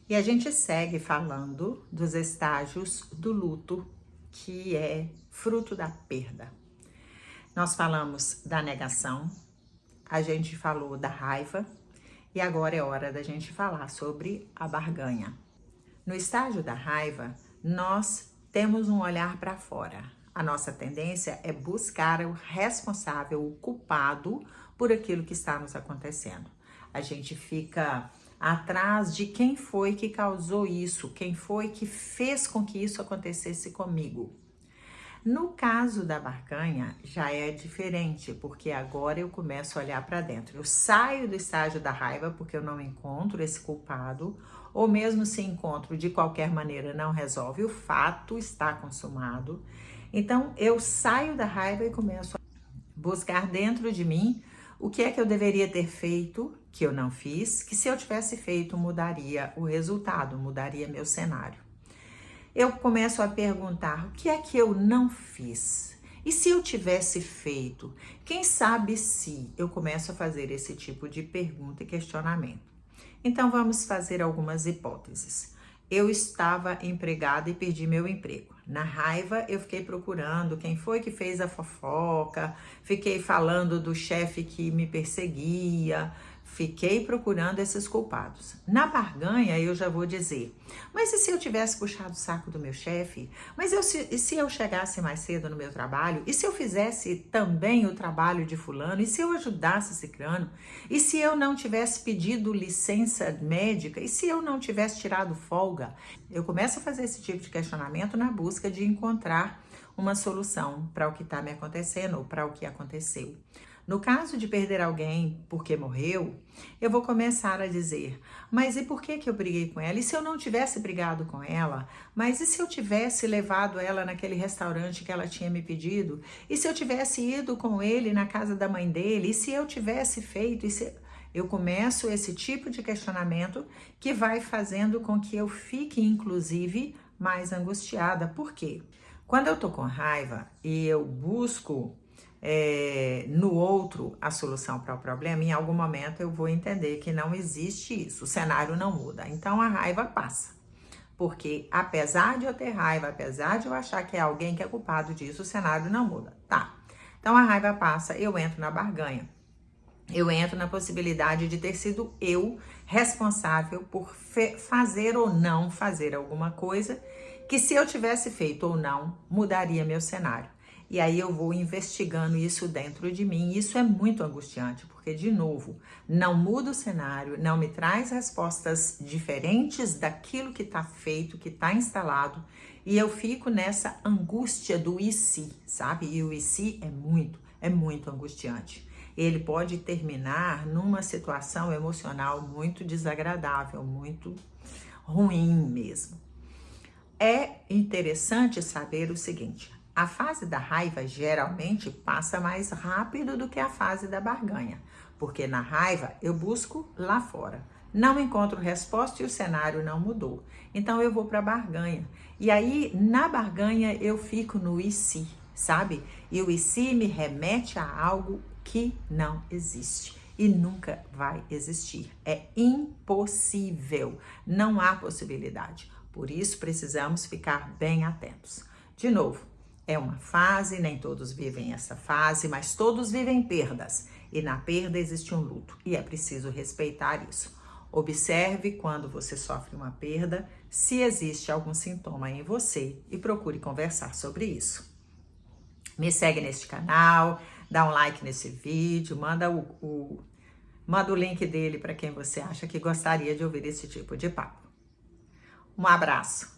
E a gente segue falando dos estágios do luto, que é fruto da perda. Nós falamos da negação, a gente falou da raiva e agora é hora da gente falar sobre a barganha. No estágio da raiva, nós temos um olhar para fora. A nossa tendência é buscar o responsável, o culpado por aquilo que está nos acontecendo. A gente fica atrás de quem foi que causou isso, quem foi que fez com que isso acontecesse comigo. No caso da barganha, já é diferente, porque agora eu começo a olhar para dentro. Eu saio do estágio da raiva porque eu não encontro esse culpado, ou mesmo se encontro de qualquer maneira não resolve, o fato está consumado. Então eu saio da raiva e começo a buscar dentro de mim o que é que eu deveria ter feito, que eu não fiz, que se eu tivesse feito mudaria o resultado, mudaria meu cenário. Eu começo a perguntar: o que é que eu não fiz? E se eu tivesse feito? Quem sabe se eu começo a fazer esse tipo de pergunta e questionamento? Então vamos fazer algumas hipóteses. Eu estava empregada e perdi meu emprego. Na raiva, eu fiquei procurando quem foi que fez a fofoca, fiquei falando do chefe que me perseguia, fiquei procurando esses culpados. Na barganha, eu já vou dizer: mas e se eu tivesse puxado o saco do meu chefe? E se eu chegasse mais cedo no meu trabalho? E se eu fizesse também o trabalho de fulano? E se eu ajudasse ciclano? E se eu não tivesse pedido licença médica? E se eu não tivesse tirado folga? Eu começo a fazer esse tipo de questionamento na busca de encontrar uma solução para o que está me acontecendo ou para o que aconteceu. No caso de perder alguém porque morreu, eu vou começar a dizer: mas e por que eu briguei com ela? E se eu não tivesse brigado com ela? Mas e se eu tivesse levado ela naquele restaurante que ela tinha me pedido? E se eu tivesse ido com ele na casa da mãe dele? E se eu tivesse feito? Eu começo esse tipo de questionamento que vai fazendo com que eu fique, inclusive, mais angustiada. Por quê? Quando eu tô com raiva e eu busco no outro a solução para o problema, em algum momento eu vou entender que não existe isso, o cenário não muda. Então a raiva passa. Porque apesar de eu ter raiva, apesar de eu achar que é alguém que é culpado disso, o cenário não muda. Tá. Então a raiva passa, eu entro na barganha. Eu entro na possibilidade de ter sido eu responsável por fazer ou não fazer alguma coisa que, se eu tivesse feito ou não, mudaria meu cenário. E aí eu vou investigando isso dentro de mim. E isso é muito angustiante, porque, de novo, não muda o cenário, não me traz respostas diferentes daquilo que está feito, que está instalado. E eu fico nessa angústia do e se, sabe? E o e se é muito angustiante. Ele pode terminar numa situação emocional muito desagradável, muito ruim mesmo. É interessante saber o seguinte: a fase da raiva geralmente passa mais rápido do que a fase da barganha, porque na raiva eu busco lá fora, não encontro resposta e o cenário não mudou. Então eu vou para a barganha. E aí na barganha eu fico no e se, sabe? E o e se me remete a algo que não existe e nunca vai existir. É impossível, não há possibilidade. Por isso precisamos ficar bem atentos. De novo, é uma fase, nem todos vivem essa fase, mas todos vivem perdas. E na perda existe um luto e é preciso respeitar isso. Observe quando você sofre uma perda, se existe algum sintoma em você e procure conversar sobre isso. Me segue neste canal, dá um like nesse vídeo, manda o link dele para quem você acha que gostaria de ouvir esse tipo de papo. Um abraço!